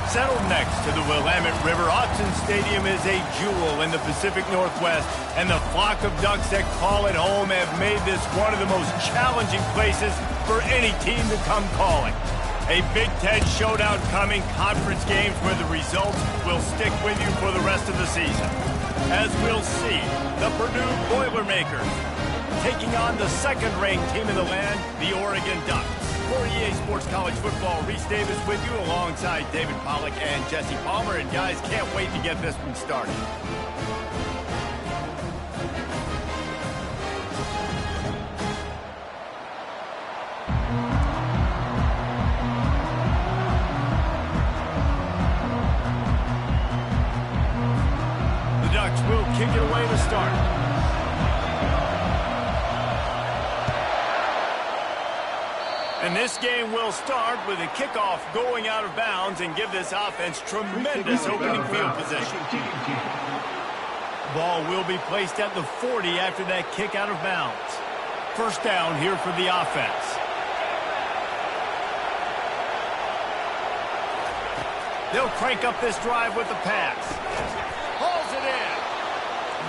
Settled next to the Willamette River, Autzen Stadium is a jewel in the Pacific Northwest, and the flock of Ducks that call it home have made this one of the most challenging places for any team to come calling. A Big Ten showdown coming, conference games where the results will stick with you for the rest of the season. As we'll see, the Purdue Boilermakers taking on the second-ranked team in the land, the Oregon Ducks. For EA Sports College Football, Reese Davis with you alongside David Pollack and Jesse Palmer. And guys, can't wait to get this one started. The Ducks will kick it away to start. And this game will start with a kickoff going out of bounds and give this offense tremendous opening field position. Ball will be placed at the 40 after that kick out of bounds. First down here for the offense. They'll crank up this drive with the pass. Hauls it in.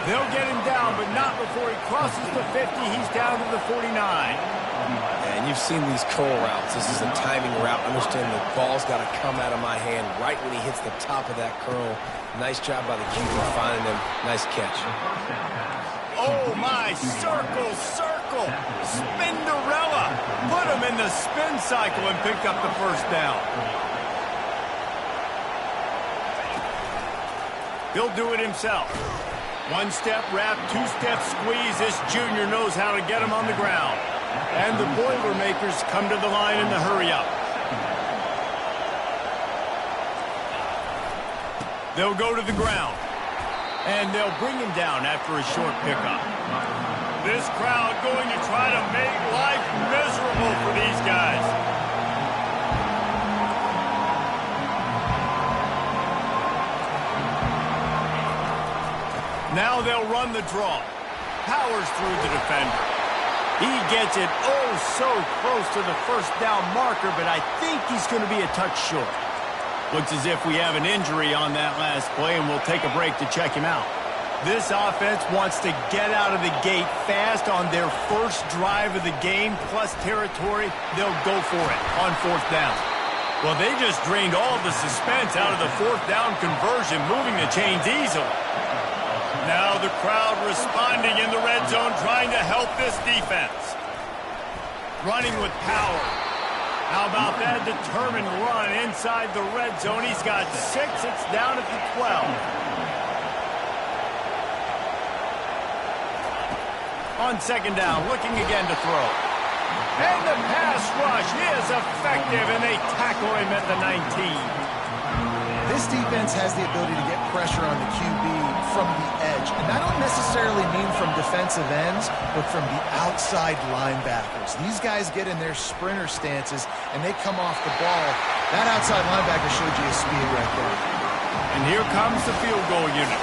They'll get him down, but not before he crosses the 50. He's down to the 49. And you've seen these curl routes. This is a timing route. Understand the ball's got to come out of my hand right when he hits the top of that curl. Nice job by the QB finding him. Nice catch. Oh, my. Circle, circle. Spinderella. Put him in the spin cycle and picked up the first down. He'll do it himself. One-step wrap, two-step squeeze. This junior knows how to get him on the ground. And the Boilermakers come to the line in the hurry-up. They'll go to the ground. And they'll bring him down after a short pickup. This crowd going to try to make life miserable for these guys. Now they'll run the draw. Powers through the defender. He gets it oh so close to the first down marker, but I think he's going to be a touch short. Looks as if we have an injury on that last play, and we'll take a break to check him out. This offense wants to get out of the gate fast on their first drive of the game, plus territory. They'll go for it on fourth down. Well, they just drained all the suspense out of the fourth down conversion, moving the chains easily. Now the crowd responding in the red zone, trying to help this defense. Running with power. How about that determined run inside the red zone? He's got 6. It's down at the 12. On second down, looking again to throw. And the pass rush is effective, and they tackle him at the 19. This defense has the ability to get pressure on the QB from the edge. And I don't necessarily mean from defensive ends, but from the outside linebackers. These guys get in their sprinter stances, and they come off the ball. That outside linebacker showed you his speed right there. And here comes the field goal unit.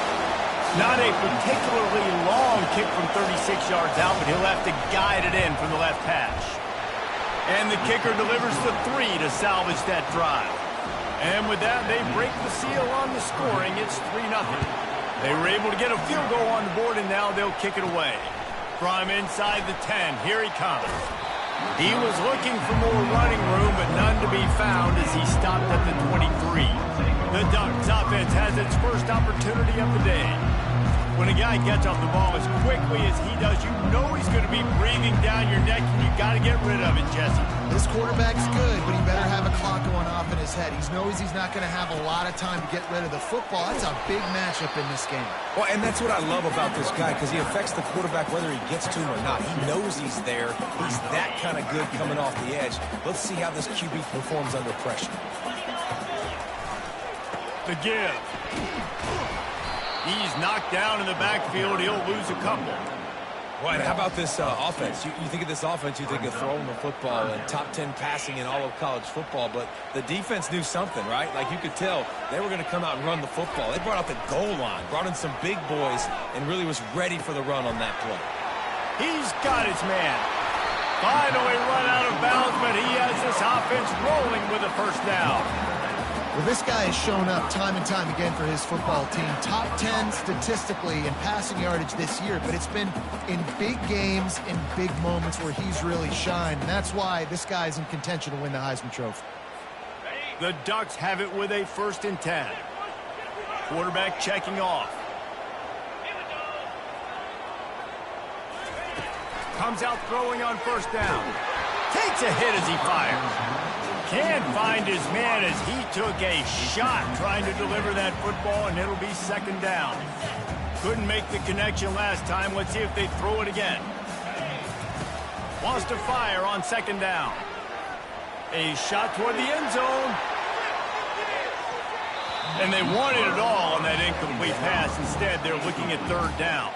Not a particularly long kick from 36 yards out, but he'll have to guide it in from the left hash. And the kicker delivers the 3 to salvage that drive. And with that, they break the seal on the scoring. It's 3-0. They were able to get a field goal on the board, and now they'll kick it away. From inside the 10, here he comes. He was looking for more running room, but none to be found as he stopped at the 23. The Ducks offense has its first opportunity of the day. When a guy gets off the ball as quickly as he does, you know he's going to be breathing down your neck, and you got to get rid of it, Jesse. This quarterback's good, but he better have a clock going off in his head. He knows he's not going to have a lot of time to get rid of the football. That's a big matchup in this game. Well, and that's what I love about this guy, because he affects the quarterback whether he gets to him or not. He knows he's there. He's that kind of good coming off the edge. Let's see how this QB performs under pressure. The give. He's knocked down in the backfield. He'll lose a couple. Well, how about this offense? You think of this offense, you think of throwing the football and top 10 passing in all of college football, but the defense knew something, right? Like you could tell they were going to come out and run the football. They brought out the goal line, brought in some big boys, and really was ready for the run on that play. He's got his man. Finally run out of bounds, but he has this offense rolling with a first down. Well, this guy has shown up time and time again for his football team. Top 10 statistically in passing yardage this year, but it's been in big games, in big moments where he's really shined. And that's why this guy's in contention to win the Heisman Trophy. The Ducks have it with a 1st and 10. Quarterback checking off. Comes out throwing on 1st down. Takes a hit as he fires. Can't find his man as he took a shot trying to deliver that football, and it'll be 2nd down. Couldn't make the connection last time. Let's see if they throw it again. Wants to fire on 2nd down. A shot toward the end zone. And they wanted it all on that incomplete pass. Instead, they're looking at 3rd down.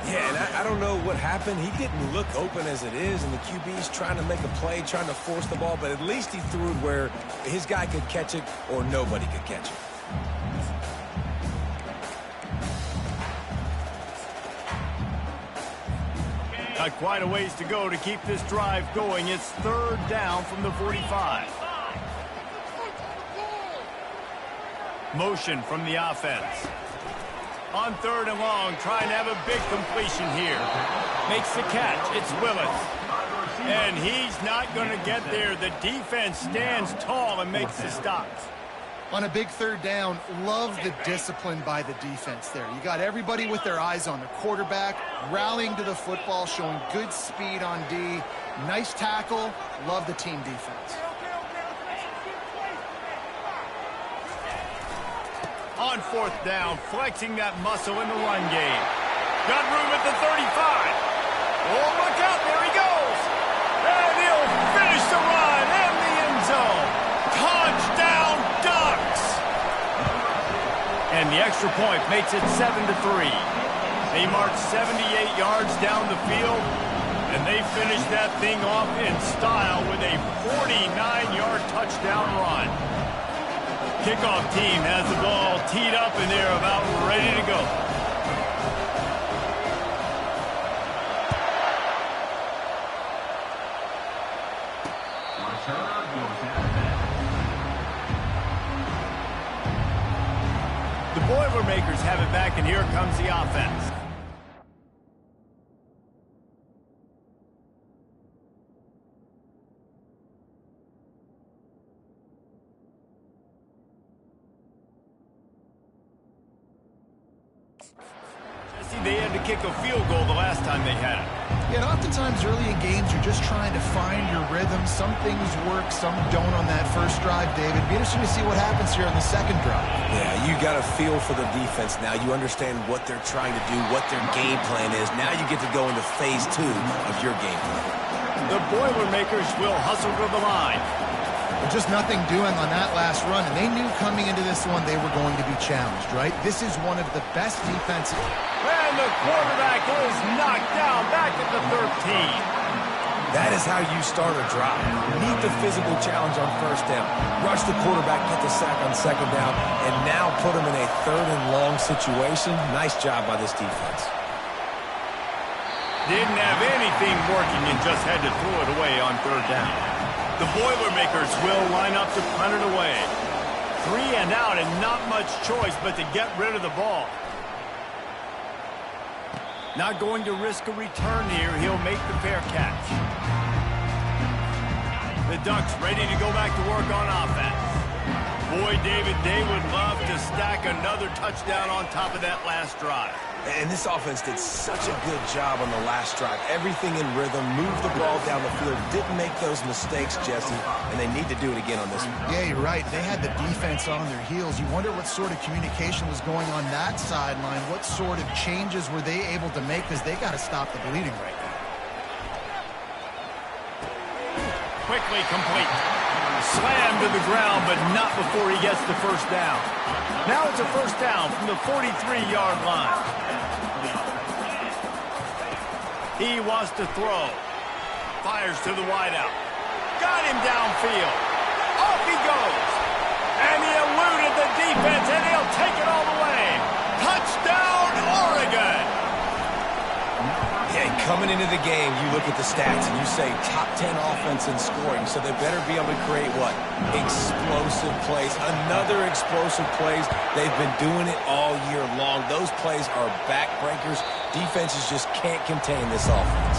Yeah, and I don't know what happened. He didn't look open as it is, and the QB's trying to make a play, trying to force the ball, but at least he threw it where his guy could catch it or nobody could catch it. Got quite a ways to go to keep this drive going. It's 3rd down from the 45. Motion from the offense. On 3rd and long, trying to have a big completion here. Makes the catch. It's Willis. And he's not going to get there. The defense stands tall and makes the stop. On a big 3rd down, love the discipline by the defense there. You got everybody with their eyes on the quarterback, rallying to the football, showing good speed on D. Nice tackle. Love the team defense. On 4th down, flexing that muscle in the run game. Got room at the 35. Oh, look out, there he goes. And he'll finish the run in the end zone. Touchdown, Ducks. And the extra point makes it 7-3. They march 78 yards down the field, and they finish that thing off in style with a 49-yard touchdown run. Kickoff team has the ball teed up, and they're about ready to go. The Boilermakers have it back, and here comes the offense. They had to kick a field goal the last time they had it. Yeah, and oftentimes early in games, you're just trying to find your rhythm. Some things work, some don't on that first drive, David. Be interesting to see what happens here on the 2nd drive. Yeah, you got a feel for the defense now. You understand what they're trying to do, what their game plan is. Now you get to go into phase 2 of your game plan. The Boilermakers will hustle to the line. Just nothing doing on that last run, and they knew coming into this one they were going to be challenged, right? This is one of the best defenses. And the quarterback is knocked down back at the 13. That is how you start a drive. Meet the physical challenge on 1st down. Rush the quarterback, get the sack on 2nd down, and now put him in a 3rd and long situation. Nice job by this defense. Didn't have anything working and just had to throw it away on 3rd down. The Boilermakers will line up to punt it away. 3 and out and not much choice but to get rid of the ball. Not going to risk a return here. He'll make the fair catch. The Ducks ready to go back to work on offense. Boy, David, they would love to stack another touchdown on top of that last drive. And this offense did such a good job on the last drive. Everything in rhythm, moved the ball down the field, didn't make those mistakes, Jesse, and they need to do it again on this one. Yeah, you're right. They had the defense on their heels. You wonder what sort of communication was going on that sideline. What sort of changes were they able to make, because they got to stop the bleeding right now. Quickly complete. Slammed to the ground, but not before he gets the 1st down. Now it's a 1st down from the 43-yard line. He wants to throw. Fires to the wideout. Got him downfield. Off he goes. And he eluded the defense, and he'll take it all the way. Touchdown, Oregon! Yeah, coming into the game, you look at the stats and you say top 10 offense in scoring, so they better be able to create what? Explosive plays. Another explosive plays. They've been doing it all year long. Those plays are backbreakers. Defenses just can't contain this offense.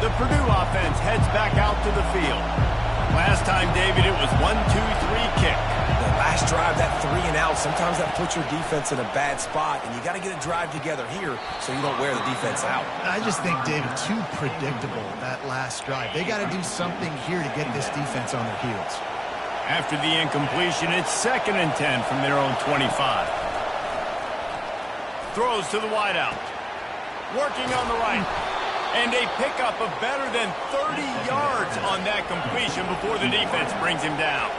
The Purdue offense heads back out to the field. Last time, David, it was 1-2-3 kick. The last drive, that 3 and out, sometimes that puts your defense in a bad spot, and you got to get a drive together here so you don't wear the defense out. I just think, David, too predictable, that last drive. They got to do something here to get this defense on their heels. After the incompletion, it's 2nd and 10 from their own 25. Throws to the wideout. Working on the right. And a pickup of better than 30 yards on that completion before the defense brings him down.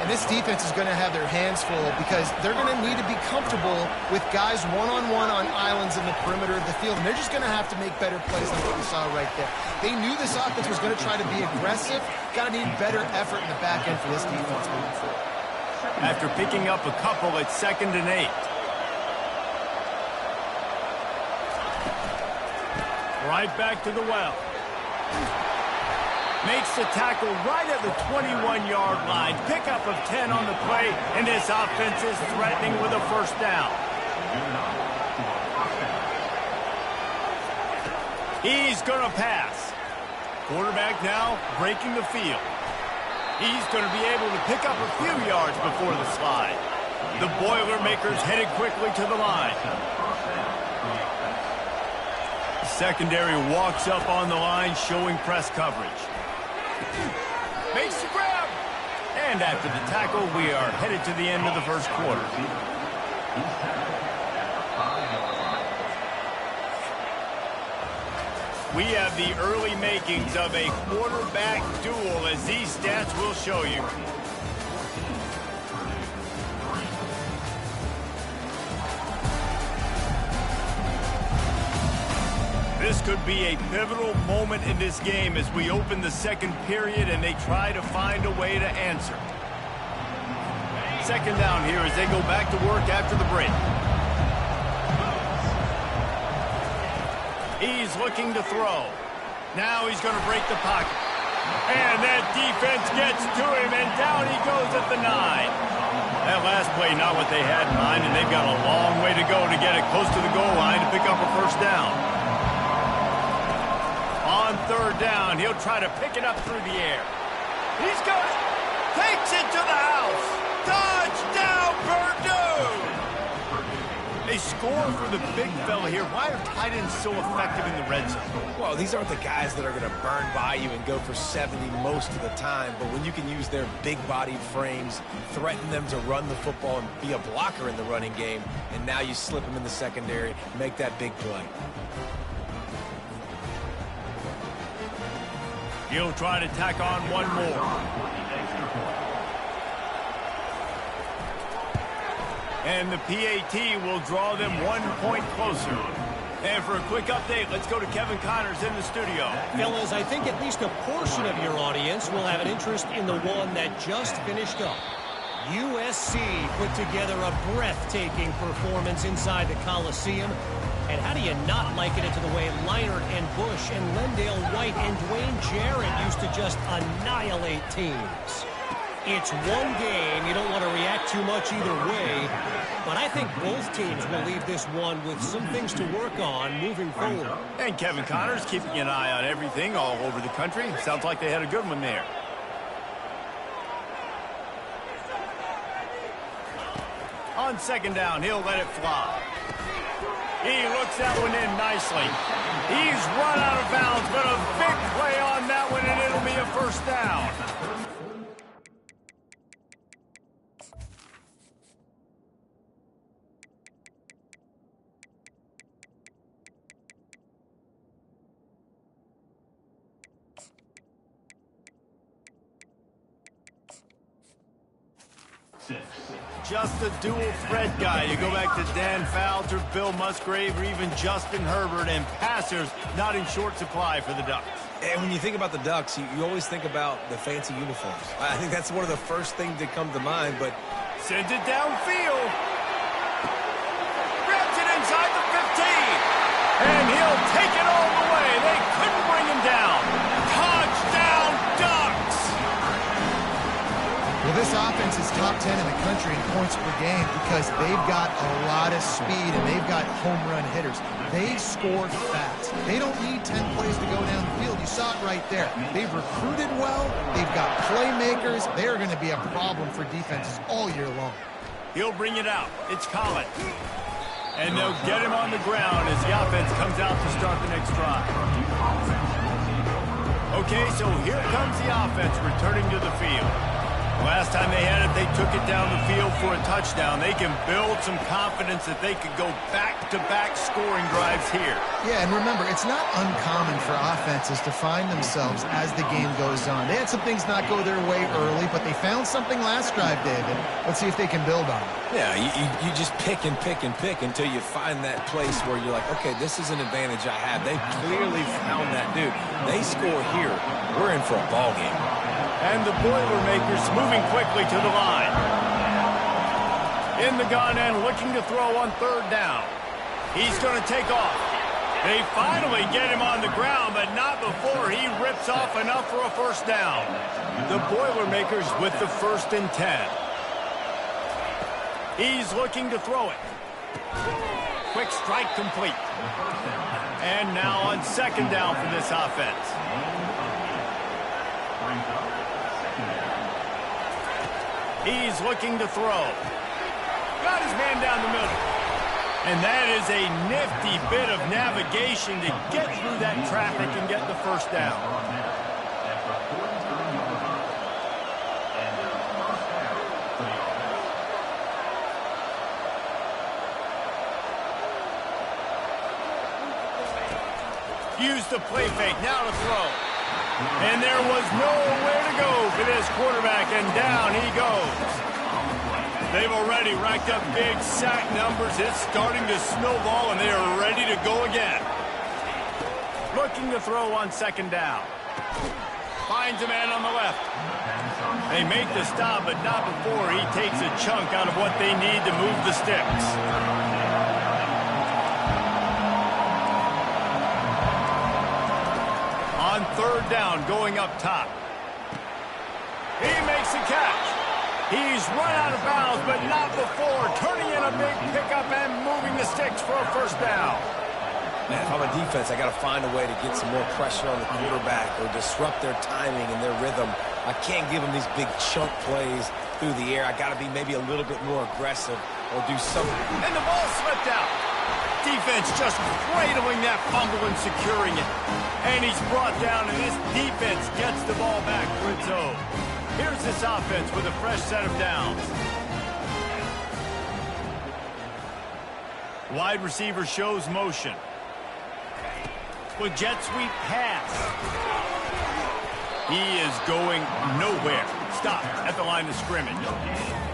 And this defense is going to have their hands full because they're going to need to be comfortable with guys one-on-one on islands in the perimeter of the field. And they're just going to have to make better plays than what we saw right there. They knew this offense was going to try to be aggressive. Got to need better effort in the back end for this defense moving forward. After picking up a couple at 2nd and 8. Right back to the well. Makes the tackle right at the 21-yard line. Pickup of 10 on the play, and this offense is threatening with a first down. He's going to pass. Quarterback now breaking the field. He's going to be able to pick up a few yards before the slide. The Boilermakers headed quickly to the line. Secondary walks up on the line, showing press coverage. Makes the grab. And after the tackle, we are headed to the end of the first quarter. We have the early makings of a quarterback duel, as these stats will show you. This could be a pivotal moment in this game as we open the second period and they try to find a way to answer. 2nd down here as they go back to work after the break. He's looking to throw. Now he's going to break the pocket. And that defense gets to him, and down he goes at the 9. That last play, not what they had in mind, and they've got a long way to go to get it close to the goal line to pick up a first down. On 3rd down, he'll try to pick it up through the air. He's got it. Takes it to the house. Touchdown, Purdue! They score for the big fella here. Why are tight ends so effective in the red zone? Well, these aren't the guys that are going to burn by you and go for 70 most of the time, but when you can use their big-bodied frames, threaten them to run the football and be a blocker in the running game, and now you slip them in the secondary, make that big play. He'll try to tack on one more. And the PAT will draw them 1 point closer. And for a quick update, let's go to Kevin Connors in the studio. Fellas, I think at least a portion of your audience will have an interest in the one that just finished up. USC put together a breathtaking performance inside the Coliseum. And how do you not liken it to the way Leinart and Bush and Lendale White and Dwayne Jarrett used to just annihilate teams? It's one game. You don't want to react too much either way. But I think both teams will leave this one with some things to work on moving forward. And Kevin Connors keeping an eye on everything all over the country. Sounds like they had a good one there. On 2nd down, he'll let it fly. He looks that one in nicely. He's run out of bounds, but a big play on that one, and it'll be a first down. Just a dual threat guy. You go back to Dan Falter, Bill Musgrave, or even Justin Herbert, and passers not in short supply for the Ducks. And when you think about the Ducks, you always think about the fancy uniforms. I think that's one of the first things that come to mind, but... Sends it downfield. Grabs it inside the And he'll take it all the way. They couldn't bring him down. Touchdown, Ducks! Well, this offense is top 10 in the country in points per game because they've got a lot of speed and they've got home run hitters. They scored fast. They don't need 10 plays to go down the field. You saw it right there. They've recruited well. They've got playmakers. They're going to be a problem for defenses all year long. He'll bring it out. It's Collins. And they'll get him on the ground as the offense comes out to start the next drive. Okay, so here comes the offense returning to the field. Last time they had it, they took it down the field for a touchdown. They can build some confidence that they could go back-to-back scoring drives here. Yeah, and remember, it's not uncommon for offenses to find themselves as the game goes on. They had some things not go their way early, but they found something last drive, David. Let's see if they can build on it. Yeah, you just pick and pick and pick until you find that place where you're like, okay, this is an advantage I have. They clearly found that, dude. They score here. We're in for a ball game. And the Boilermakers moving quickly to the line. In the gun and looking to throw on third down. He's going to take off. They finally get him on the ground, but not before he rips off enough for a first down. The Boilermakers with the 1st and 10. He's looking to throw it. Quick strike complete. And now on 2nd down for this offense. He's looking to throw. Got his man down the middle. And that is a nifty bit of navigation to get through that traffic and get the first down. Use the play fake, now to throw. And there was nowhere to go for this quarterback, and down he goes. They've already racked up big sack numbers. It's starting to snowball, and they are ready to go again. Looking to throw on 2nd down. Finds a man on the left. They make the stop, but not before he takes a chunk out of what they need to move the sticks. On 3rd down, going up top. He makes the catch. He's run out of bounds, but not before turning in a big pickup and moving the sticks for a first down. Man, if I'm a defense, I got to find a way to get some more pressure on the quarterback or disrupt their timing and their rhythm. I can't give them these big chunk plays through the air. I got to be maybe a little bit more aggressive or do something. And the ball slipped out. Defense just cradling that fumble and securing it. And he's brought down, and this defense gets the ball back for its own. Here's this offense with a fresh set of downs. Wide receiver shows motion. With jet sweep pass. He is going nowhere. Stop at the line of scrimmage.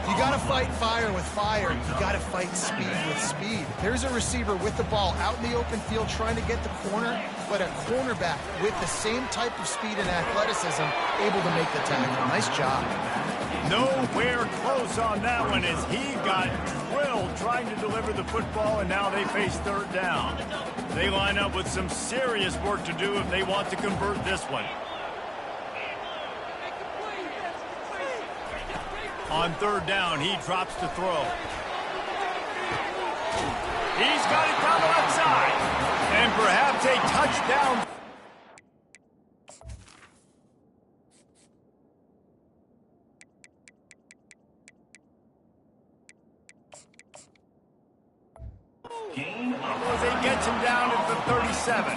You got to fight fire with fire. You got to fight speed with speed. There's a receiver with the ball out in the open field trying to get the corner, but a cornerback with the same type of speed and athleticism able to make the tackle. Nice job. Nowhere close on that one as he got drilled trying to deliver the football, and now they face 3rd down. They line up with some serious work to do if they want to convert this one. On 3rd down, he drops to throw. He's got it down the left side. And perhaps a touchdown. As he gets him down at the 37.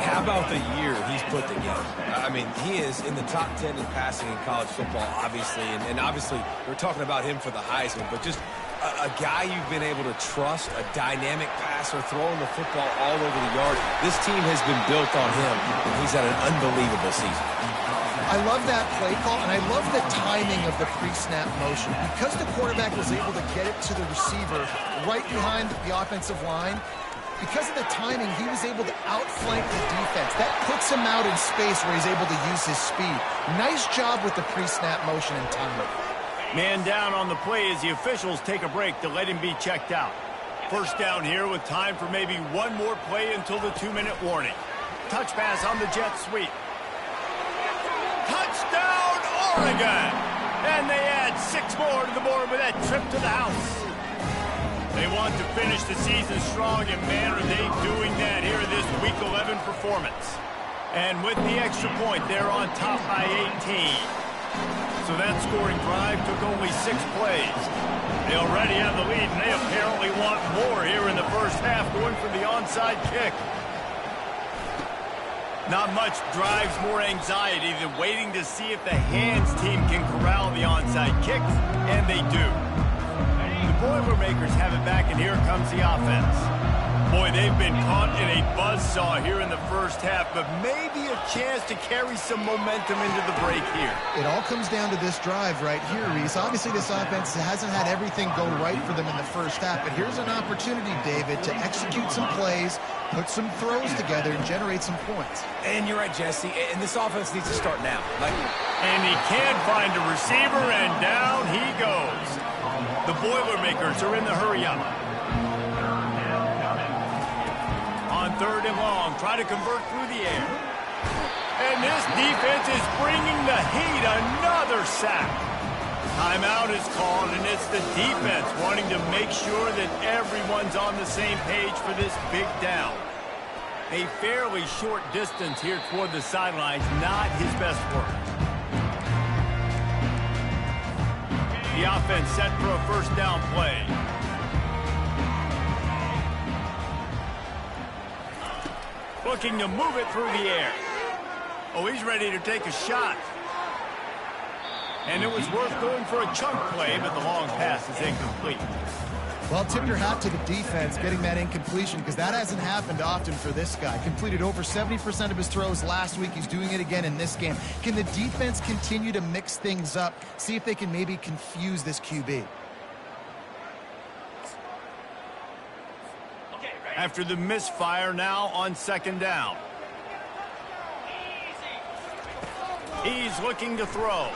How about the year he's put together? I mean, he is in the top 10 in passing in college football, obviously. And obviously, we're talking about him for the Heisman, but just a guy you've been able to trust, a dynamic passer, throwing the football all over the yard. This team has been built on him, and he's had an unbelievable season. I love that play call, and I love the timing of the pre-snap motion. Because the quarterback was able to get it to the receiver right behind the offensive line, because of the timing, he was able to outflank the defense. That puts him out in space where he's able to use his speed. Nice job with the pre-snap motion and timing. Man down on the play as the officials take a break to let him be checked out. First down here with time for maybe one more play until the 2-minute warning. Touch pass on the jet sweep. Touchdown, Oregon! And they add 6 more to the board with that trip to the house. They want to finish the season strong, and man, are they doing that here in this Week 11 performance. And with the extra point, they're on top by 18. So that scoring drive took only 6 plays. They already have the lead, and they apparently want more here in the first half, going for the onside kick. Not much drives more anxiety than waiting to see if the hands team can corral the onside kick, and they do. The Boilermakers have it back, and here comes the offense. Boy, they've been caught in a buzzsaw here in the first half, but maybe a chance to carry some momentum into the break here. It all comes down to this drive right here, Reese. Obviously, this offense hasn't had everything go right for them in the first half, but here's an opportunity, David, to execute some plays, put some throws together, and generate some points. And you're right, Jesse, and this offense needs to start now. And he can't find a receiver, and down he goes. The Boilermakers are in the hurry-up. On 3rd and long, try to convert through the air. And this defense is bringing the heat. Another sack. Timeout is called, and it's the defense wanting to make sure that everyone's on the same page for this big down. A fairly short distance here toward the sidelines, not his best work. The offense set for a first down play. Looking to move it through the air. Oh, he's ready to take a shot. And it was worth going for a chunk play, but the long pass is incomplete. Well, tip your hat to the defense getting that incompletion, because that hasn't happened often for this guy. Completed over 70% of his throws last week. He's doing it again in this game. Can the defense continue to mix things up, see if they can maybe confuse this QB? After the misfire, now on 2nd down. He's looking to throw.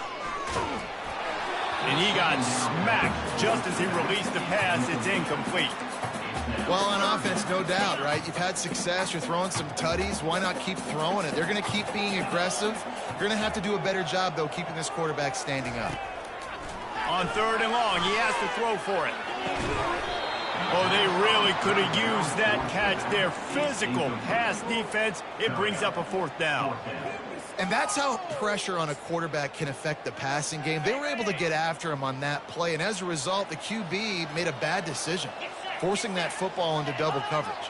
And he got smacked just as he released the pass. It's incomplete. Well, on offense, no doubt, right? You've had success. You're throwing some tutties. Why not keep throwing it? They're going to keep being aggressive. You're going to have to do a better job, though, keeping this quarterback standing up. On 3rd and long, he has to throw for it. Oh, they really could have used that catch there. Physical pass defense. It brings up a 4th down. And that's how pressure on a quarterback can affect the passing game. They were able to get after him on that play, and as a result, the QB made a bad decision, forcing that football into double coverage.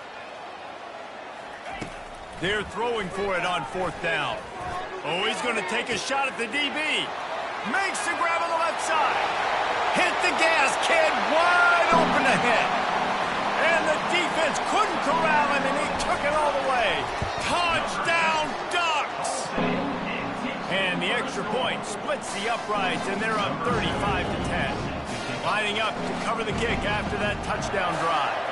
They're throwing for it on 4th down. Oh, he's going to take a shot at the DB. Makes the grab on the left side. Hit the gas, kid. Wide open ahead. And the defense couldn't corral him, and he took it all the way. Touchdown, Ducks! And the extra point splits the uprights, and they're up 35-10. Lining up to cover the kick after that touchdown drive.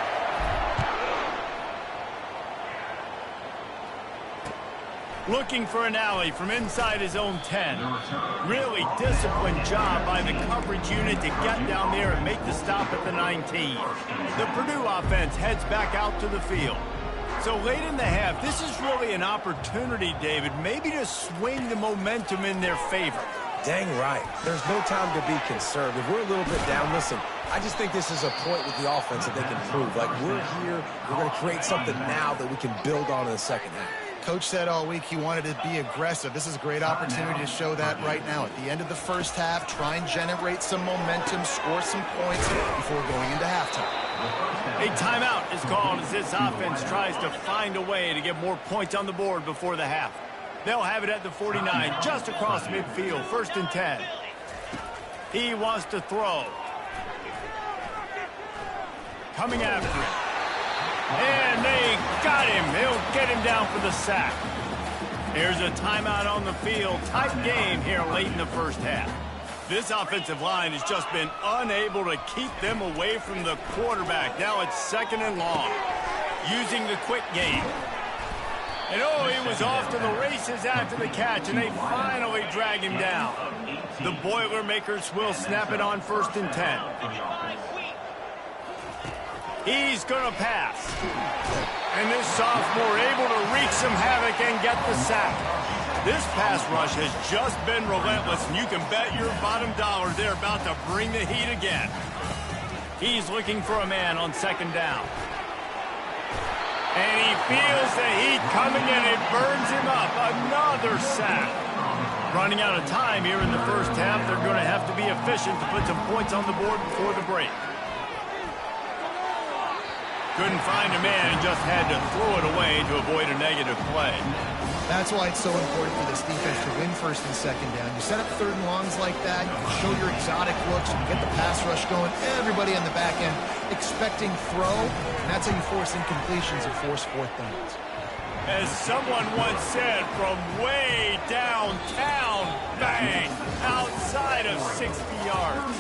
Looking for an alley from inside his own 10. Really disciplined job by the coverage unit to get down there and make the stop at the 19. The Purdue offense heads back out to the field. So late in the half, this is really an opportunity, David, maybe to swing the momentum in their favor. Dang right. There's no time to be conservative. We're a little bit down. Listen, I just think this is a point with the offense that they can prove. Like, we're here, we're going to create something now that we can build on in the second half. Coach said all week he wanted to be aggressive. This is a great opportunity to show that right now. At the end of the first half, try and generate some momentum, score some points before going into halftime. A timeout is called as this offense tries to find a way to get more points on the board before the half. They'll have it at the 49, just across midfield, 1st and 10. He wants to throw. Coming after him. And they got him. They'll get him down for the sack. Here's a timeout on the field. Tight game here late in the first half. This offensive line has just been unable to keep them away from the quarterback. Now it's 2nd and long. Using the quick game. And oh, he was off to the races after the catch, and they finally drag him down. The Boilermakers will snap it on 1st and 10. He's going to pass. And this sophomore able to wreak some havoc and get the sack. This pass rush has just been relentless, and you can bet your bottom dollar they're about to bring the heat again. He's looking for a man on second down. And he feels the heat coming, and it burns him up. Another sack. Running out of time here in the first half. They're going to have to be efficient to put some points on the board before the break. Couldn't find a man and just had to throw it away to avoid a negative play. That's why it's so important for this defense to win first and second down. You set up third and longs like that, you can show your exotic looks, you can get the pass rush going, everybody on the back end expecting throw, and that's how you force incompletions and force fourth downs. As someone once said, from way downtown, bang, outside of 60 yards.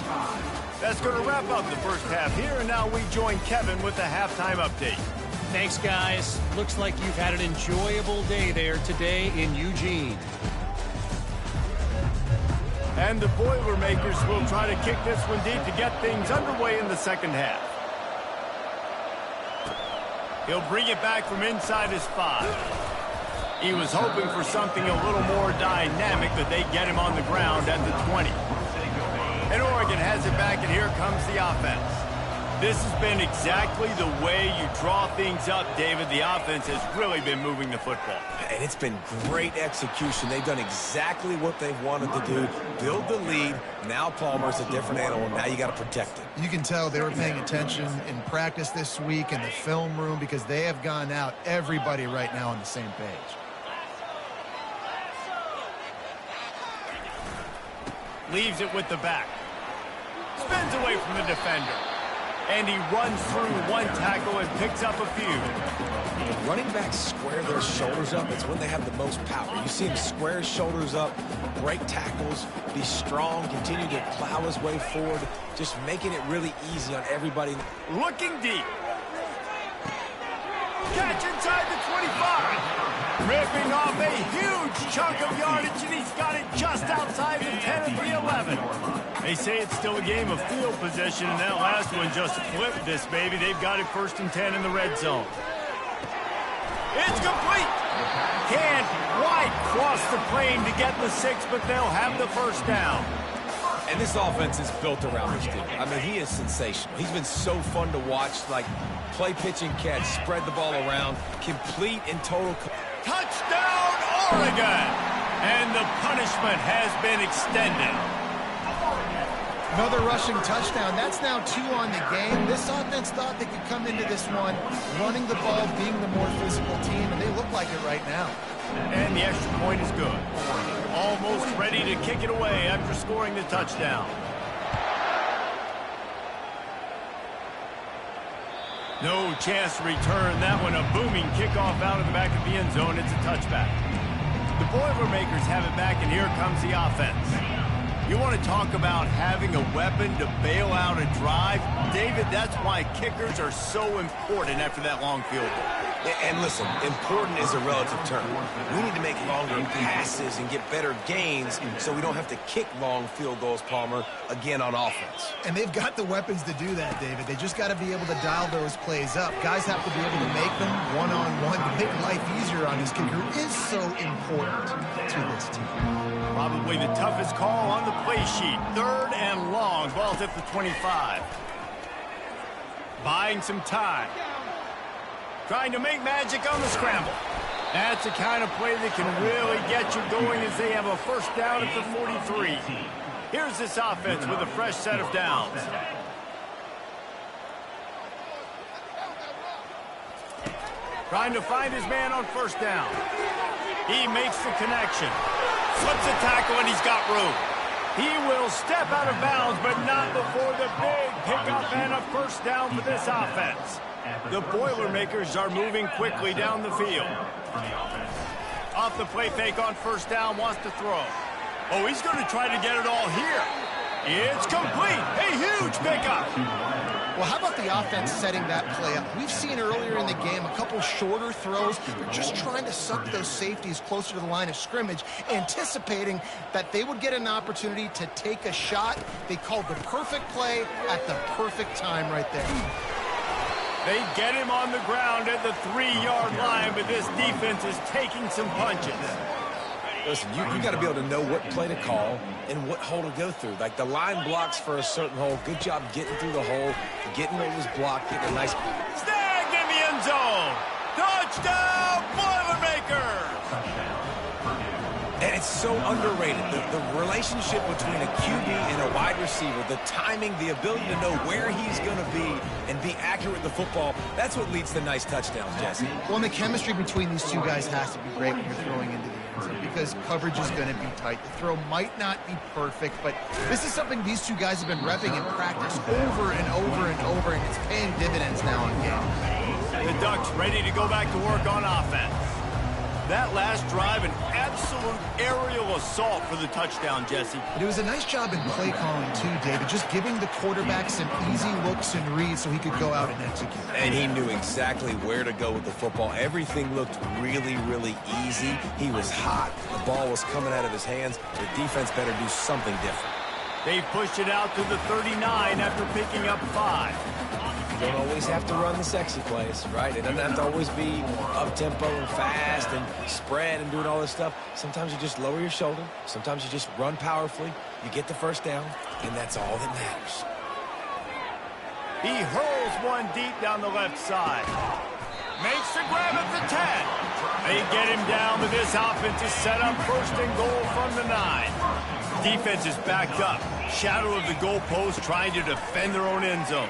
That's going to wrap up the first half here, and now we join Kevin with the halftime update. Thanks, guys. Looks like you've had an enjoyable day there today in Eugene. And the Boilermakers will try to kick this one deep to get things underway in the second half. He'll bring it back from inside his 5. He was hoping for something a little more dynamic, but they get him on the ground at the 20. And Oregon has it back, and here comes the offense. This has been exactly the way you draw things up, David. The offense has really been moving the football. And it's been great execution. They've done exactly what they've wanted to do. Build the lead. Now Palmer's a different animal. Now you got to protect it. You can tell they were paying attention in practice this week in the film room because they have gone out, everybody right now on the same page. Leaves it with the back. Spins away from the defender. And he runs through one tackle and picks up a few. When running backs square their shoulders up, it's when they have the most power. You see him square his shoulders up, break tackles, be strong, continue to plow his way forward, just making it really easy on everybody. Looking deep. Catch inside the 25. Ripping off a huge chunk of yardage, and he's got it just outside the 10 of the 11. They say it's still a game of field position, and that last one just flipped this baby. They've got it first and 10 in the red zone. It's complete. Can't quite cross the plane to get the 6, but they'll have the first down. And this offense is built around this dude. I mean, he is sensational. He's been so fun to watch, like play, pitch, and catch, spread the ball around, complete and total. Touchdown, Oregon! And the punishment has been extended. Another rushing touchdown. That's now 2 on the game. This offense thought they could come into this one running the ball, being the more physical team, and they look like it right now. And the extra point is good. Almost ready to kick it away after scoring the touchdown. No chance to return that one. A booming kickoff out of the back of the end zone. It's a touchback. The Boilermakers have it back, and here comes the offense. You want to talk about having a weapon to bail out a drive? David, that's why kickers are so important after that long field goal. And listen, important is a relative term. We need to make longer passes and get better gains so we don't have to kick long field goals, Palmer, again on offense. And they've got the weapons to do that, David. They just got to be able to dial those plays up. Guys have to be able to make them one-on-one to make life easier on this kicker is so important to this team. Probably the toughest call on the play sheet. 3rd and long. Ball's at the 25. Buying some time. Trying to make magic on the scramble. That's the kind of play that can really get you going as they have a first down at the 43. Here's this offense with a fresh set of downs. Trying to find his man on first down. He makes the connection. Flips a tackle, and he's got room. He will step out of bounds, but not before the big pickup and a first down for this offense. The Boilermakers are moving quickly down the field. Off the play fake on first down, wants to throw. Oh, he's going to try to get it all here. It's complete. A huge pickup. Well, how about the offense setting that play up? We've seen earlier in the game a couple shorter throws. They're just trying to suck those safeties closer to the line of scrimmage, anticipating that they would get an opportunity to take a shot. They called the perfect play at the perfect time right there. They get him on the ground at the 3-yard line, but this defense is taking some punches. Listen, you got to be able to know what play to call and what hole to go through. Like the line blocks for a certain hole. Good job getting through the hole, getting what was blocked, getting a nice... Snagged in the end zone. Touchdown, Boilermakers! And it's so underrated. The relationship between a QB and a wide receiver, the timing, the ability to know where he's going to be and be accurate with the football, that's what leads to nice touchdowns, Jesse. Well, and the chemistry between these two guys has to be great when you're throwing into the end zone because coverage is going to be tight. The throw might not be perfect, but this is something these two guys have been repping in practice over and over and over, and it's paying dividends now in game. The Ducks ready to go back to work on offense. That last drive, an absolute aerial assault for the touchdown, Jesse. But it was a nice job in play calling, too, David, just giving the quarterback some easy looks and reads so he could go out and execute. And he knew exactly where to go with the football. Everything looked really, really easy. He was hot. The ball was coming out of his hands. The defense better do something different. They pushed it out to the 39 after picking up 5. You don't always have to run the sexy plays, right? It doesn't have to always be up-tempo and fast and spread and doing all this stuff. Sometimes you just lower your shoulder. Sometimes you just run powerfully. You get the first down, and that's all that matters. He hurls one deep down the left side. Makes the grab at the 10. They get him down, but this offense is set up first and goal from the 9. Defense is backed up. Shadow of the goalpost trying to defend their own end zone.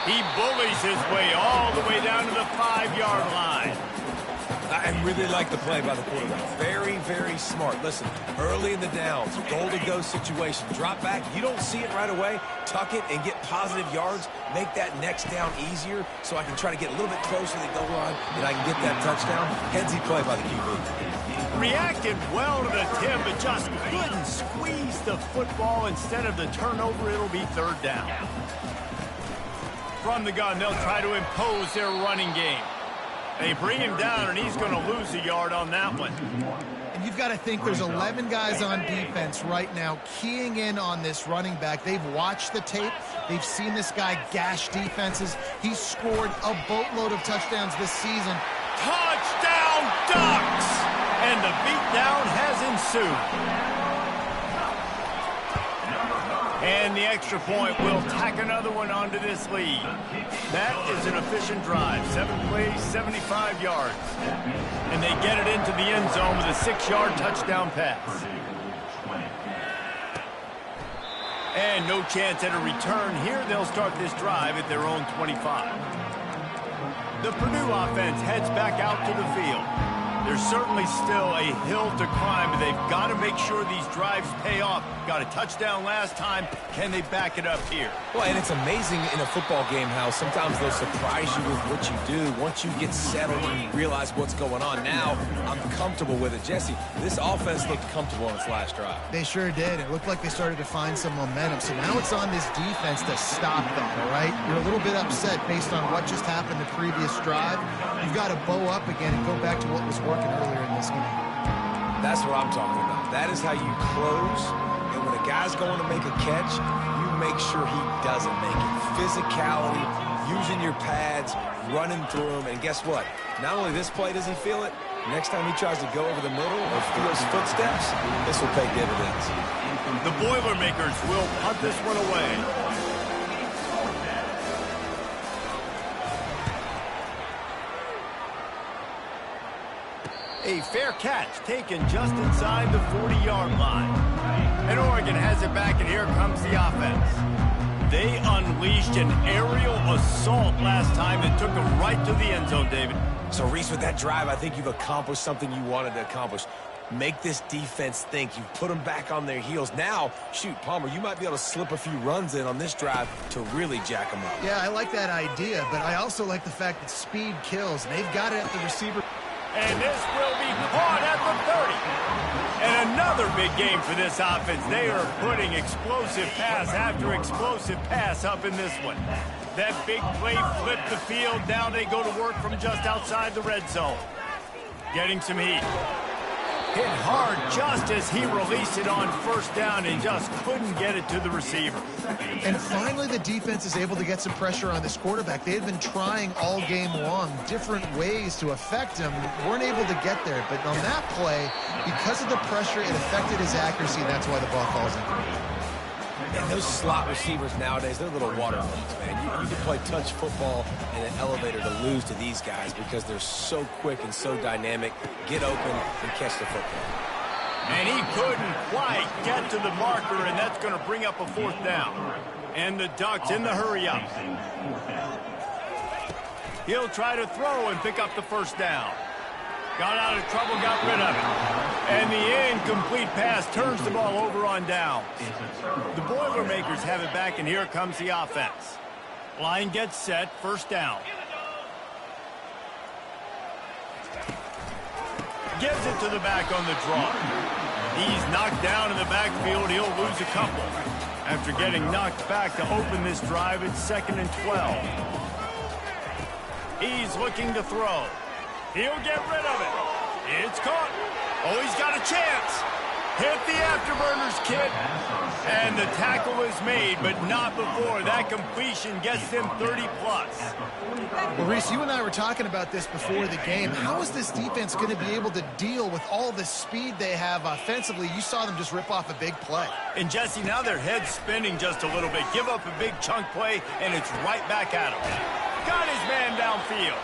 He bullies his way all the way down to the 5-yard line. I really like the play by the quarterback. Very, very smart. Listen, early in the downs, goal-to-go situation. Drop back. You don't see it right away. Tuck it and get positive yards. Make that next down easier so I can try to get a little bit closer to the goal line and I can get that touchdown. Headsy play by the QB. Reacted well to the tip, but just couldn't squeeze the football. Instead of the turnover, it'll be 3rd down. From the gun, they'll try to impose their running game. They bring him down, and he's going to lose a yard on that one. And you've got to think there's 11 guys on defense right now keying in on this running back. They've watched the tape. They've seen this guy gash defenses. He's scored a boatload of touchdowns this season. Touchdown, Ducks! And the beatdown has ensued. And the extra point will tack another one onto this lead. That is an efficient drive. 7 plays, 75 yards. And they get it into the end zone with a 6-yard touchdown pass. And no chance at a return here. They'll start this drive at their own 25. The Purdue offense heads back out to the field. There's certainly still a hill to climb, but they've got to make sure these drives pay off. Got a touchdown last time. Can they back it up here? Well, and it's amazing in a football game how sometimes they'll surprise you with what you do. Once you get settled and you realize what's going on, now I'm comfortable with it. Jesse, this offense looked comfortable on its last drive. They sure did. It looked like they started to find some momentum. So now it's on this defense to stop that, all right? You're a little bit upset based on what just happened the previous drive. You've got to bow up again and go back to what was working earlier in this game. That's what I'm talking about. That is how you close. And when a guy's going to make a catch, you make sure he doesn't make it. Physicality, using your pads, running through them. And guess what? Not only this play does he feel it, next time he tries to go over the middle or feels footsteps, this will pay dividends. The Boilermakers will punt this one away. A fair catch taken just inside the 40-yard line. And Oregon has it back, and here comes the offense. They unleashed an aerial assault last time that took them right to the end zone, David. So, Reese, with that drive, I think you've accomplished something you wanted to accomplish. Make this defense think. You've put them back on their heels. Now, shoot, Palmer, you might be able to slip a few runs in on this drive to really jack them up. Yeah, I like that idea, but I also like the fact that speed kills. And they've got it at the receiver. And this will be caught at the 30. And another big game for this offense. They are putting explosive pass after explosive pass up in this one. That big play flipped the field. Now they go to work from just outside the red zone. Getting some heat. Hit hard just as he released it on first down and just couldn't get it to the receiver. And finally, the defense is able to get some pressure on this quarterback. They had been trying all game long different ways to affect him. Weren't able to get there. But on that play, because of the pressure, it affected his accuracy. That's why the ball falls incomplete. And those slot receivers nowadays, they're little water leaks, man. You can play touch football in an elevator to lose to these guys because they're so quick and so dynamic. Get open and catch the football. And he couldn't quite get to the marker, and that's going to bring up a fourth down. And the Ducks in the hurry-up. He'll try to throw and pick up the first down. Got out of trouble, got rid of it. And the incomplete pass turns the ball over on downs. The Boilermakers have it back, and here comes the offense. Line gets set, first down. Gives it to the back on the draw. He's knocked down in the backfield. He'll lose a couple. After getting knocked back to open this drive, it's 2nd and 12. He's looking to throw. He'll get rid of it. It's caught. Oh, he's got a chance. Hit the afterburners, kid. And the tackle is made, but not before. That completion gets them 30-plus. Well, Reese, you and I were talking about this before the game. How is this defense going to be able to deal with all the speed they have offensively? You saw them just rip off a big play. And, Jesse, now their head's spinning just a little bit. Give up a big chunk play, and it's right back at him. Got his man downfield.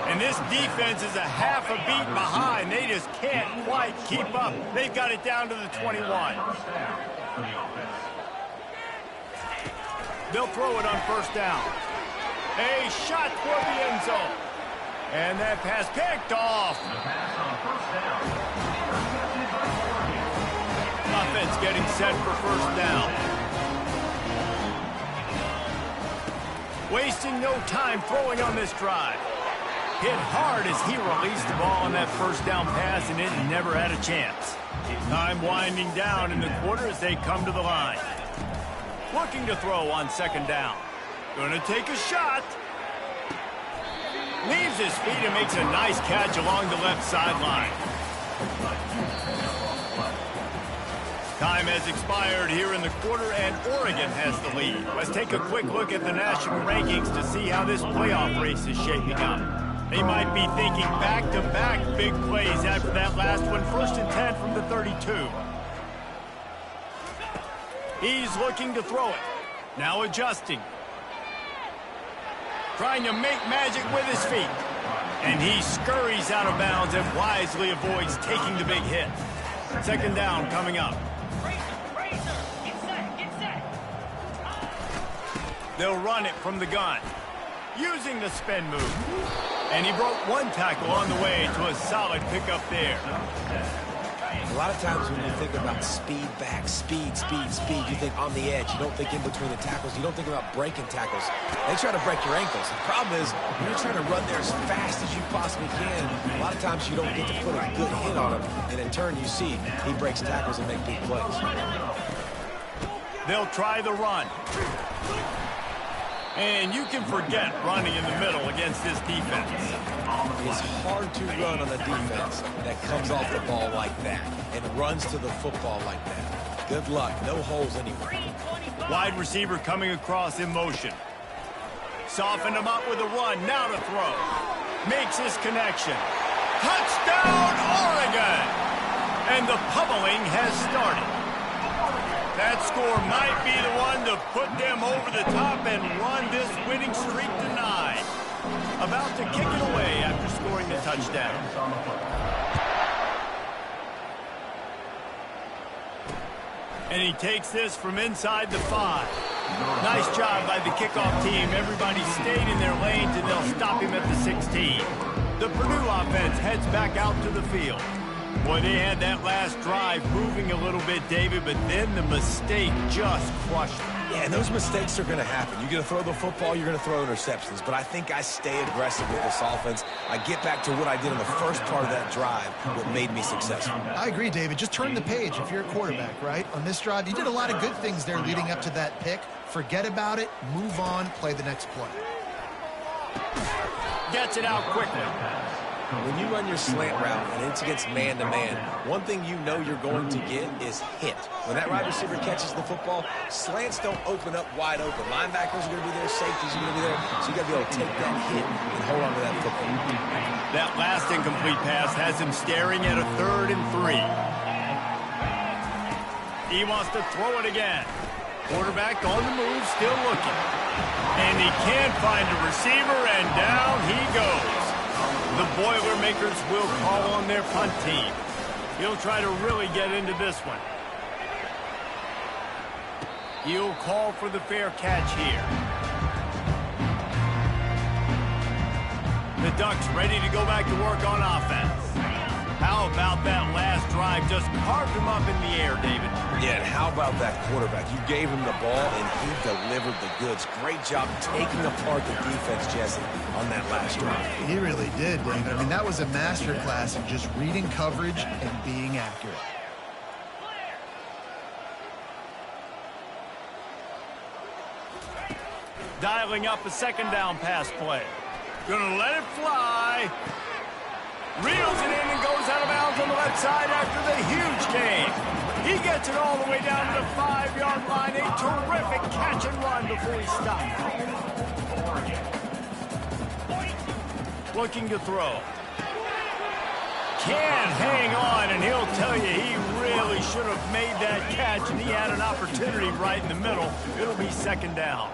And this defense is a half a beat behind. They just can't quite keep up. They've got it down to the 21. They'll throw it on first down. A shot toward the end zone. And that pass picked off. Offense getting set for first down. Wasting no time throwing on this drive. Hit hard as he released the ball on that first down pass, and it never had a chance. Time winding down in the quarter as they come to the line. Looking to throw on second down. Going to take a shot. Leaves his feet and makes a nice catch along the left sideline. Time has expired here in the quarter, and Oregon has the lead. Let's take a quick look at the national rankings to see how this playoff race is shaping up. They might be thinking back-to-back big plays after that last one. 1st and 10 from the 32. He's looking to throw it. Now adjusting. Trying to make magic with his feet. And he scurries out of bounds and wisely avoids taking the big hit. Second down coming up. They'll run it from the gun, using the spin move. And he broke one tackle on the way to a solid pickup there. A lot of times when you think about speed back, speed, you think on the edge. You don't think in between the tackles. You don't think about breaking tackles. They try to break your ankles. The problem is when you're trying to run there as fast as you possibly can, a lot of times you don't get to put a good hit on him. And in turn, you see he breaks tackles and makes big plays. They'll try the run. And you can forget running in the middle against this defense. It's hard to run on a defense that comes off the ball like that and runs to the football like that. Good luck. No holes anywhere. Wide receiver coming across in motion. Softened him up with a run. Now to throw. Makes his connection. Touchdown, Oregon! And the pummeling has started. That score might be the one to put them over the top and run this winning streak to 9. About to kick it away after scoring the touchdown. And he takes this from inside the 5. Nice job by the kickoff team. Everybody stayed in their lanes, and they'll stop him at the 16. The Purdue offense heads back out to the field. Boy, they had that last drive moving a little bit, David, but then the mistake just crushed them. Yeah, and those mistakes are going to happen. You're going to throw the football, you're going to throw interceptions. But I think I stay aggressive with this offense. I get back to what I did in the first part of that drive, what made me successful. I agree, David. Just turn the page if you're a quarterback, right? On this drive, you did a lot of good things there leading up to that pick. Forget about it, move on, play the next play. Gets it out quickly. When you run your slant route and it's against man-to-man, one thing you know you're going to get is hit. When that wide receiver catches the football, slants don't open up wide open. Linebackers are going to be there, safeties are going to be there, so you got to be able to take that hit and hold on to that football. That last incomplete pass has him staring at a 3rd and 3. He wants to throw it again. Quarterback on the move, still looking. And he can't find a receiver, and down he goes. The Boilermakers will call on their punt team. He'll try to really get into this one. He'll call for the fair catch here. The Ducks ready to go back to work on offense. How about that last drive? Just carved him up in the air, David. Yeah, and how about that quarterback? You gave him the ball, and he delivered the goods. Great job taking apart the defense, Jesse, on that last drive. He really did, David. I mean, that was a masterclass in just reading coverage and being accurate. Dialing up a 2nd down pass play. Gonna let it fly. Reels it in and goes out of bounds on the left side after the huge gain. He gets it all the way down to the 5-yard line. A terrific catch and run before he stopped. Looking to throw. Can't hang on, and he'll tell you he really should have made that catch, and he had an opportunity right in the middle. It'll be 2nd down.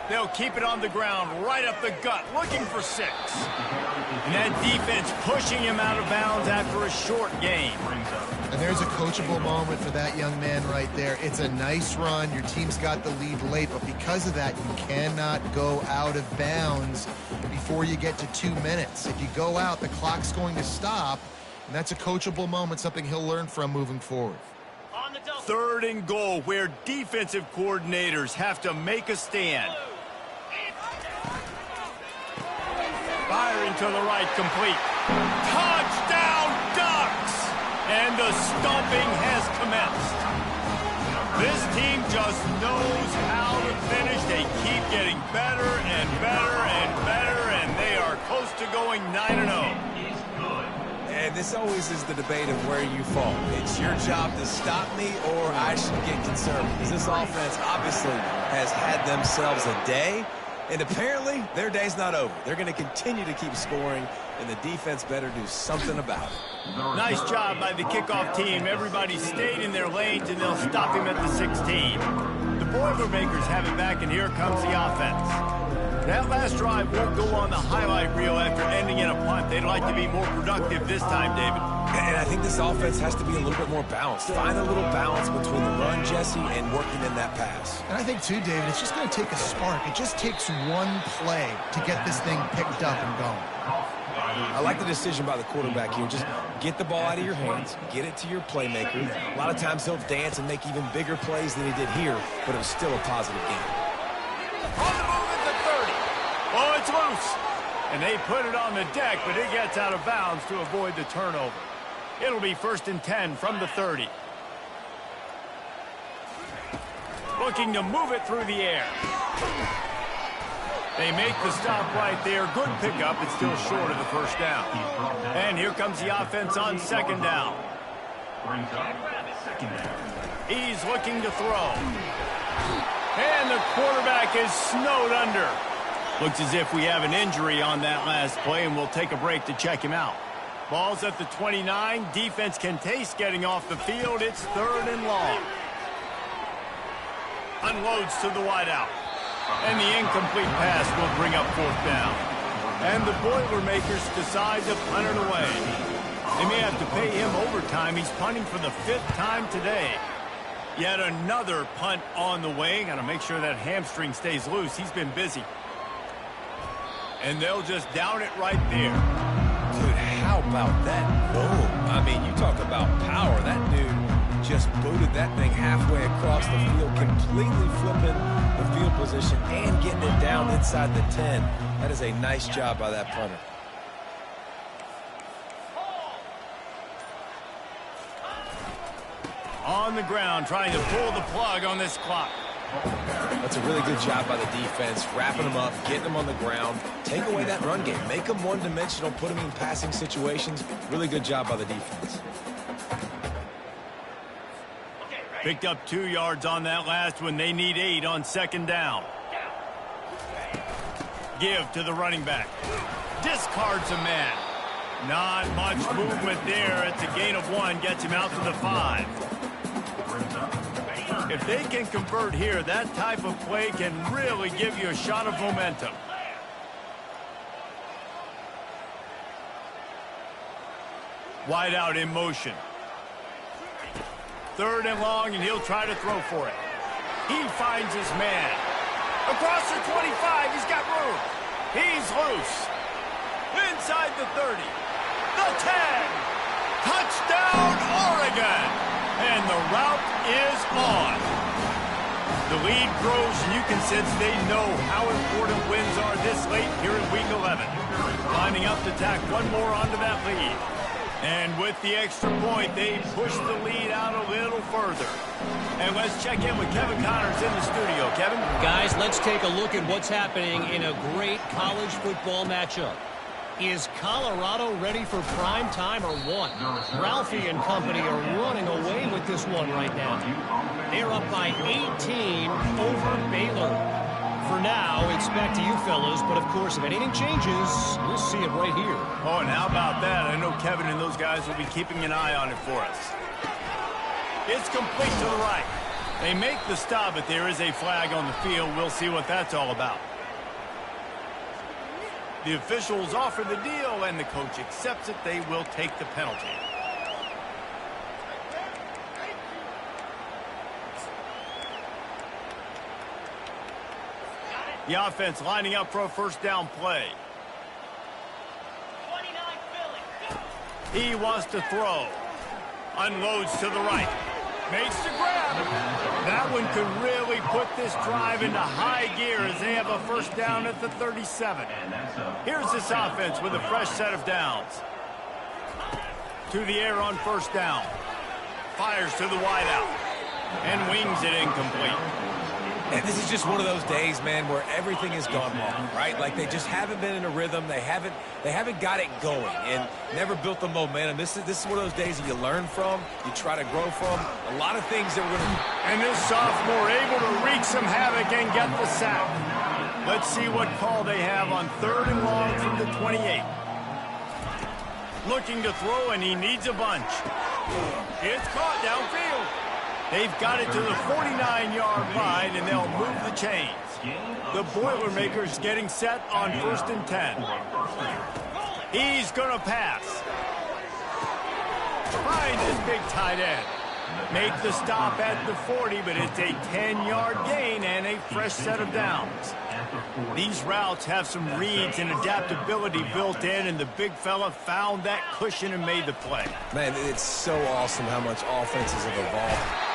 They'll keep it on the ground, right up the gut, looking for 6. And that defense pushing him out of bounds after a short gain. And there's a coachable moment for that young man right there. It's a nice run. Your team's got the lead late, but because of that, you cannot go out of bounds before you get to 2 minutes. If you go out, the clock's going to stop, and that's a coachable moment, something he'll learn from moving forward. 3rd and goal, where defensive coordinators have to make a stand. Firing to the right, complete. Touchdown, Ducks! And the stomping has commenced. This team just knows how to finish. They keep getting better and better and better, and they are close to going 9-0. And this always is the debate of where you fall. It's your job to stop me, or I should get concerned. Because this offense obviously has had themselves a day, and apparently their day's not over. They're going to continue to keep scoring, and the defense better do something about it. Nice job by the kickoff team. Everybody stayed in their lanes, and they'll stop him at the 16. The Boilermakers have it back, and here comes the offense. That last drive won't go on the highlight reel after ending in a punt. They'd like to be more productive this time, David. And I think this offense has to be a little bit more balanced. Find a little balance between the run, Jesse, and working in that pass. And I think, too, David, it's just going to take a spark. It just takes one play to get this thing picked up and going. I like the decision by the quarterback here. Just get the ball out of your hands, get it to your playmaker. A lot of times he'll dance and make even bigger plays than he did here, but it was still a positive game. On the move at the 30. Oh, it's loose. And they put it on the deck, but it gets out of bounds to avoid the turnover. It'll be 1st and 10 from the 30. Looking to move it through the air. They make the stop right there. Good pickup. It's still short of the 1st down. And here comes the offense on 2nd down. He's looking to throw. And the quarterback is snowed under. Looks as if we have an injury on that last play, and we'll take a break to check him out. Ball's at the 29. Defense can taste getting off the field. It's 3rd and long. Unloads to the wideout. And the incomplete pass will bring up 4th down. And the Boilermakers decide to punt it away. They may have to pay him overtime. He's punting for the 5th time today. Yet another punt on the way. Got to make sure that hamstring stays loose. He's been busy. And they'll just down it right there. Dude, how about that boom? I mean, you talk about power. That dude just booted that thing halfway across the field, completely flipping the field position and getting it down inside the 10. That is a nice job by that punter. On the ground, trying to pull the plug on this clock. That's a really good job by the defense, wrapping them up, getting them on the ground. Take away that run game. Make them one-dimensional, put them in passing situations. Really good job by the defense. Picked up 2 yards on that last one. They need 8 on second down. Give to the running back. Discards a man. Not much movement there. It's a gain of 1. Gets him out to the 5. If they can convert here, that type of play can really give you a shot of momentum. Wide out in motion. 3rd and long, and he'll try to throw for it. He finds his man. Across the 25, he's got room. He's loose. Inside the 30. The 10. Touchdown, Oregon. And the route is on. The lead grows, and you can sense they know how important wins are this late here in Week 11. Lining up to tack one more onto that lead. And with the extra point, they push the lead out a little further. And let's check in with Kevin Connors in the studio. Kevin? Guys, let's take a look at what's happening in a great college football matchup. Is Colorado ready for prime time or what? Ralphie and company are running away with this one right now. They're up by 18 over Baylor. For now, it's back to you fellas, but of course, if anything changes, we'll see it right here. Oh, and how about that? I know Kevin and those guys will be keeping an eye on it for us. It's complete to the right. They make the stop, but there is a flag on the field. We'll see what that's all about. The officials offer the deal, and the coach accepts it. They will take the penalty. The offense lining up for a first down play. He wants to throw. Unloads to the right. Makes the grab. That one could really put this drive into high gear as they have a first down at the 37. Here's this offense with a fresh set of downs. To the air on first down. Fires to the wideout. And wings it incomplete. And this is just one of those days, man, where everything has gone wrong, right? Like they just haven't been in a rhythm. They haven't got it going and never built the momentum. This is one of those days that you learn from, you try to grow from. A lot of things that we're going to... And this sophomore able to wreak some havoc and get the sack. Let's see what call they have on 3rd and long from the 28. Looking to throw, and he needs a bunch. It's caught downfield. They've got it to the 49-yard line, and they'll move the chains. The Boilermakers getting set on 1st and 10. He's going to pass. Find his big tight end. Make the stop at the 40, but it's a 10-yard gain and a fresh set of downs. These routes have some reads and adaptability built in, and the big fella found that cushion and made the play. Man, it's so awesome how much offenses have evolved.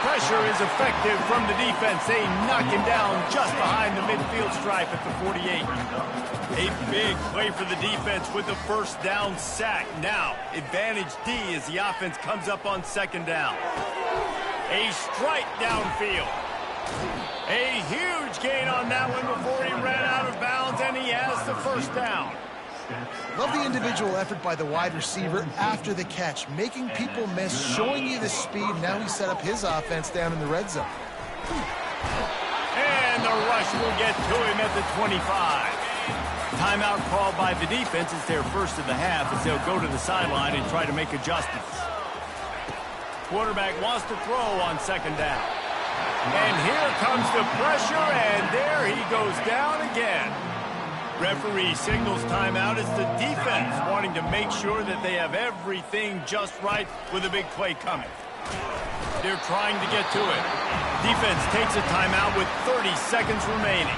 Pressure is effective from the defense. They knock him down just behind the midfield stripe at the 48. A big play for the defense with the first down sack. Now, advantage D as the offense comes up on 2nd down. A strike downfield. A huge gain on that one before he ran out of bounds, and he has the first down. Love the individual effort by the wide receiver after the catch, making people miss, showing you the speed. Now he set up his offense down in the red zone. And the rush will get to him at the 25. Timeout called by the defense. It's their first of the half as they'll go to the sideline and try to make adjustments. Quarterback wants to throw on 2nd down. And here comes the pressure, and there he goes down again. Referee signals timeout. It's the defense wanting to make sure that they have everything just right with a big play coming. They're trying to get to it. Defense takes a timeout with 30 seconds remaining.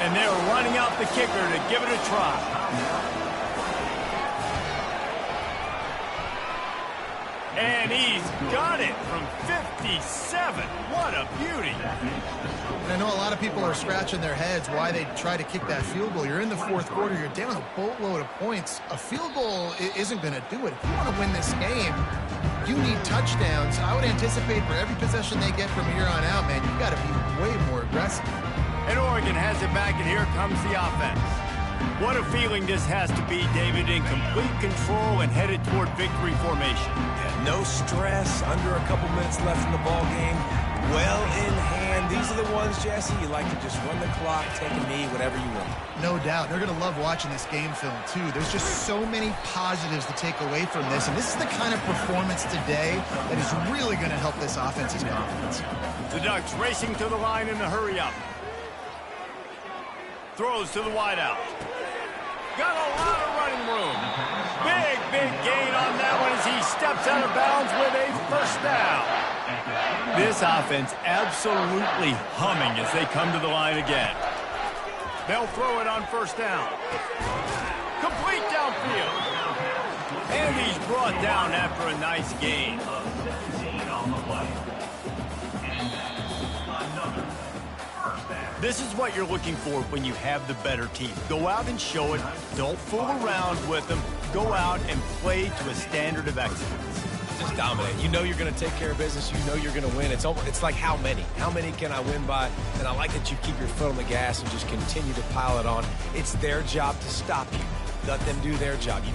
And they're running out the kicker to give it a try. And he's got it from 57. What a beauty. And I know a lot of people are scratching their heads why they try to kick that field goal. You're in the 4th quarter. You're down a boatload of points. A field goal isn't going to do it. If you want to win this game, you need touchdowns. I would anticipate for every possession they get from here on out, man, you've got to be way more aggressive. And Oregon has it back, and here comes the offense. What a feeling this has to be, David, in complete control and headed toward victory formation. Yeah, no stress, under a couple minutes left in the ball game, well in hand. These are the ones, Jesse, you like to just run the clock, take a knee, whatever you want. No doubt. They're going to love watching this game film, too. There's just so many positives to take away from this, and this is the kind of performance today that is really going to help this offense's confidence. The Ducks racing to the line in a hurry-up. Throws to the wideout. Got a lot of running room. Big gain on that one as he steps out of bounds with a first down. This offense absolutely humming as they come to the line again. They'll throw it on first down. Complete downfield. And he's brought down after a nice gain. This is what you're looking for when you have the better team. Go out and show it. Don't fool around with them. Go out and play to a standard of excellence. Just dominate. You know you're going to take care of business. You know you're going to win. It's like how many? How many can I win by? And I like that you keep your foot on the gas and just continue to pile it on. It's their job to stop you. Let them do their job. You